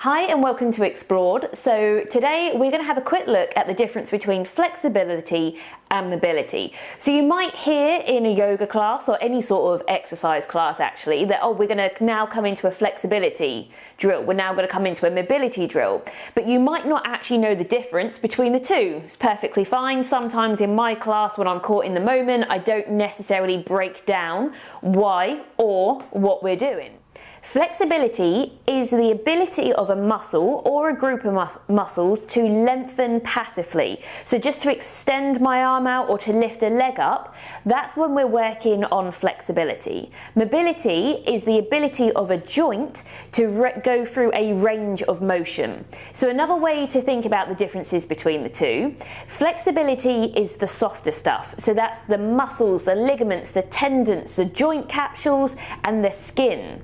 Hi and welcome to Explored. So today we're going to have a quick look at the difference between flexibility and mobility. So you might hear in a yoga class or any sort of exercise class actually that, oh, we're going to now come into a flexibility drill. We're now going to come into a mobility drill. But you might not actually know the difference between the two. It's perfectly fine. Sometimes in my class when I'm caught in the moment, I don't necessarily break down why or what we're doing. Flexibility is the ability of a muscle or a group of muscles to lengthen passively. So just to extend my arm out or to lift a leg up, that's when we're working on flexibility. Mobility is the ability of a joint to go through a range of motion. So another way to think about the differences between the two, flexibility is the softer stuff. So that's the muscles, the ligaments, the tendons, the joint capsules and the skin.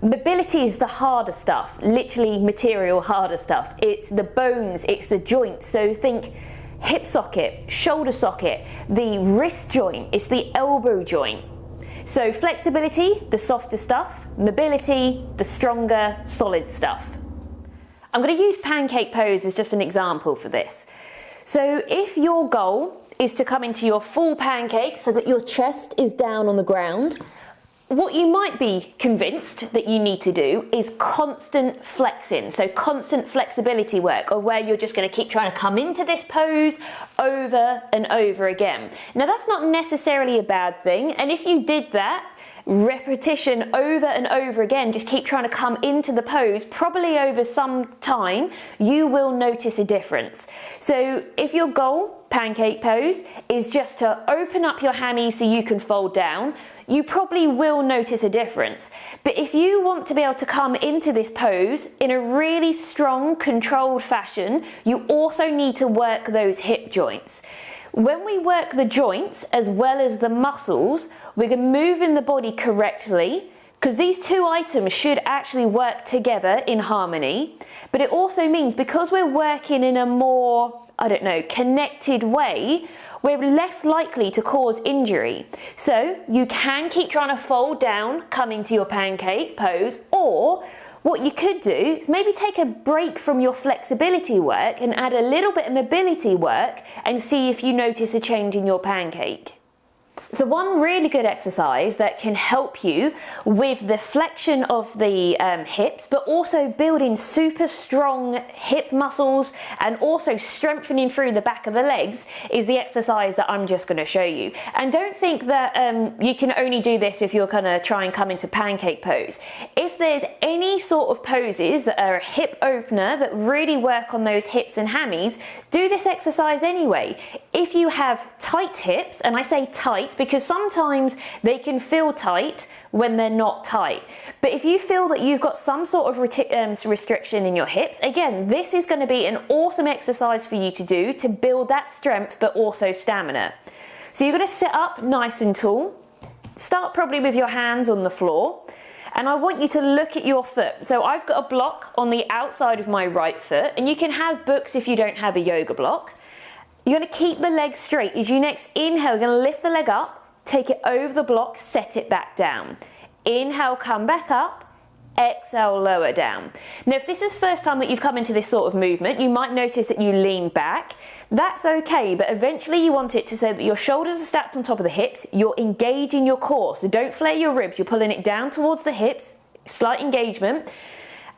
Mobility is the harder stuff, literally material harder stuff. It's the bones, it's the joints. So think hip socket, shoulder socket, the wrist joint, it's the elbow joint. So flexibility, the softer stuff, mobility, the stronger, solid stuff. I'm going to use pancake pose as just an example for this. So if your goal is to come into your full pancake so that your chest is down on the ground, what you might be convinced that you need to do is constant flexing, so constant flexibility work, or where you're just going to keep trying to come into this pose over and over again. Now that's not necessarily a bad thing, and if you did that, repetition over and over again, just keep trying to come into the pose, probably over some time, you will notice a difference. So if your goal, pancake pose, is just to open up your hammies so you can fold down, you probably will notice a difference. But if you want to be able to come into this pose in a really strong, controlled fashion, you also need to work those hip joints. When we work the joints as well as the muscles, we're moving the body correctly, because these two items should actually work together in harmony. But it also means because we're working in a more, connected way, we're less likely to cause injury. So you can keep trying to fold down, come into your pancake pose, or what you could do is maybe take a break from your flexibility work and add a little bit of mobility work and see if you notice a change in your pancake. So one really good exercise that can help you with the flexion of the hips, but also building super strong hip muscles and also strengthening through the back of the legs, is the exercise that I'm just going to show you. And don't think that you can only do this if you're going to try and come into pancake pose. If there's any sort of poses that are a hip opener that really work on those hips and hammies, do this exercise anyway. If you have tight hips, and I say tight because sometimes they can feel tight when they're not tight. But if you feel that you've got some sort of restriction in your hips, again, this is going to be an awesome exercise for you to do to build that strength but also stamina. So you're going to sit up nice and tall. Start probably with your hands on the floor. And I want you to look at your foot. So I've got a block on the outside of my right foot, and you can have books if you don't have a yoga block. You're going to keep the leg straight. As you next inhale, you're going to lift the leg up, take it over the block, set it back down. Inhale, come back up. Exhale, lower down. Now, if this is the first time that you've come into this sort of movement, you might notice that you lean back. That's okay, but eventually you want it to so that your shoulders are stacked on top of the hips. You're engaging your core, so don't flare your ribs. You're pulling it down towards the hips, slight engagement.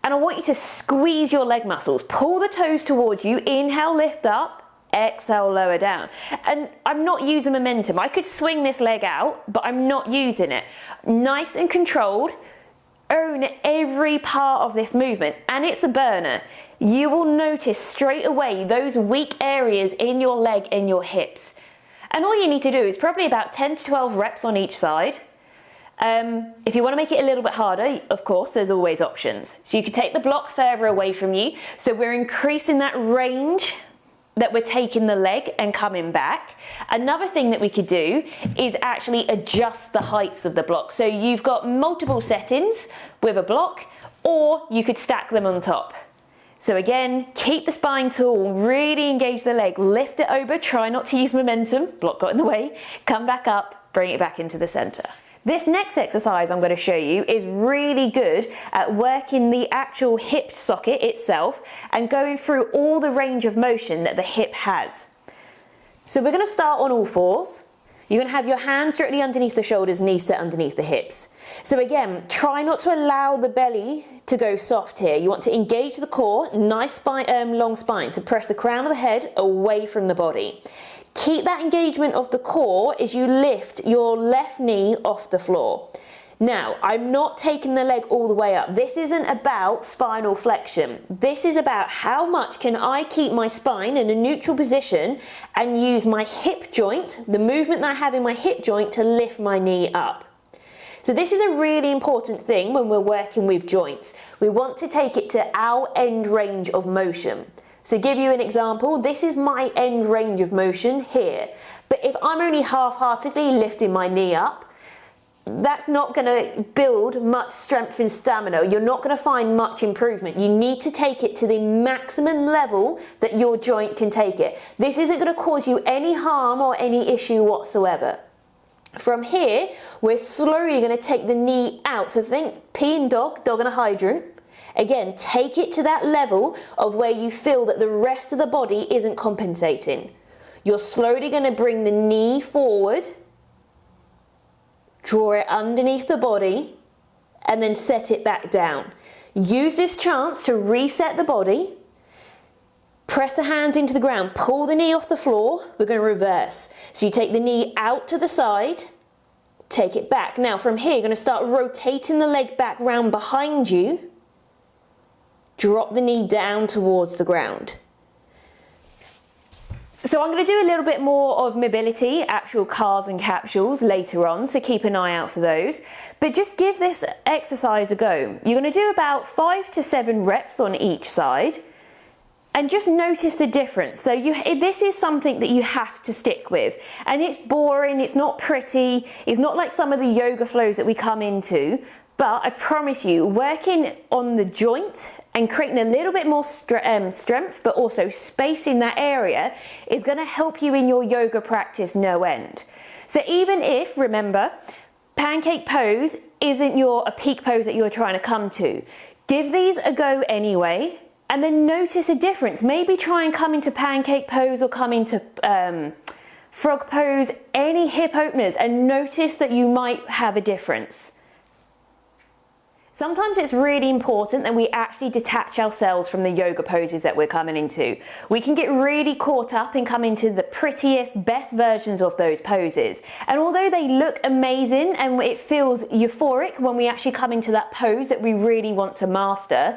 And I want you to squeeze your leg muscles. Pull the toes towards you. Inhale, lift up. Exhale, lower down. And I'm not using momentum. I could swing this leg out, but I'm not using it. Nice and controlled. Own every part of this movement, and it's a burner. You will notice straight away those weak areas in your leg and your hips. And all you need to do is probably about 10 to 12 reps on each side. If you want to make it a little bit harder, of course, there's always options. So you could take the block further away from you. So we're increasing that range that we're taking the leg and coming back. Another thing that we could do is actually adjust the heights of the block. So you've got multiple settings with a block, or you could stack them on top. So again, keep the spine tall, really engage the leg, lift it over, try not to use momentum, block got in the way, come back up, bring it back into the center. This next exercise I'm going to show you is really good at working the actual hip socket itself and going through all the range of motion that the hip has. So we're going to start on all fours. You're going to have your hands directly underneath the shoulders, knees set underneath the hips. So again, try not to allow the belly to go soft here. You want to engage the core, nice spine, long spine. So press the crown of the head away from the body. Keep that engagement of the core as you lift your left knee off the floor. Now, I'm not taking the leg all the way up. This isn't about spinal flexion. This is about how much can I keep my spine in a neutral position and use my hip joint, the movement that I have in my hip joint, to lift my knee up. So this is a really important thing when we're working with joints. We want to take it to our end range of motion. So to give you an example, this is my end range of motion here. But if I'm only half-heartedly lifting my knee up, that's not going to build much strength and stamina. You're not going to find much improvement. You need to take it to the maximum level that your joint can take it. This isn't going to cause you any harm or any issue whatsoever. From here, we're slowly going to take the knee out. So think peeing dog, dog and a hydrant. Again, take it to that level of where you feel that the rest of the body isn't compensating. You're slowly going to bring the knee forward, draw it underneath the body, and then set it back down. Use this chance to reset the body. Press the hands into the ground, pull the knee off the floor. We're going to reverse. So you take the knee out to the side, take it back. Now from here, you're going to start rotating the leg back round behind you. Drop the knee down towards the ground. So I'm going to do a little bit more of mobility, actual cars and capsules later on, so keep an eye out for those. But just give this exercise a go. You're going to do about 5 to 7 reps on each side and just notice the difference. So this is something that you have to stick with. And it's boring, it's not pretty, it's not like some of the yoga flows that we come into. But I promise you, working on the joint and creating a little bit more strength, but also space in that area, is going to help you in your yoga practice no end. So even if, remember, pancake pose isn't a peak pose that you're trying to come to, give these a go anyway, and then notice a difference. Maybe try and come into pancake pose or come into frog pose, any hip openers, and notice that you might have a difference. Sometimes it's really important that we actually detach ourselves from the yoga poses that we're coming into. We can get really caught up and come into the prettiest, best versions of those poses. And although they look amazing and it feels euphoric when we actually come into that pose that we really want to master,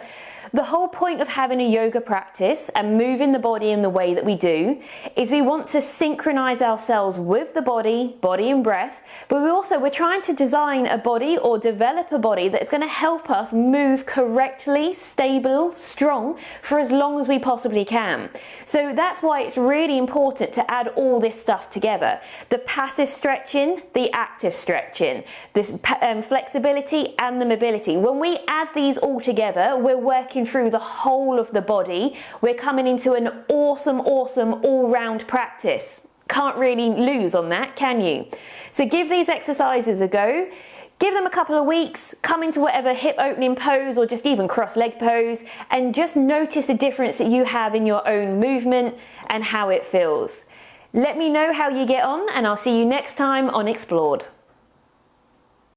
the whole point of having a yoga practice and moving the body in the way that we do is we want to synchronize ourselves with the body and breath, but we're trying to design a body or develop a body that's going to help us move correctly, stable, strong for as long as we possibly can. So that's why it's really important to add all this stuff together. The passive stretching, the active stretching, this flexibility and the mobility. When we add these all together, we're working through the whole of the body. We're coming into an awesome all-round practice. Can't really lose on that, can you? So give these exercises a go. Give them a couple of weeks, come into whatever hip opening pose or just even cross-leg pose, and just notice the difference that you have in your own movement and how it feels. Let me know how you get on, and I'll see you next time on Explored.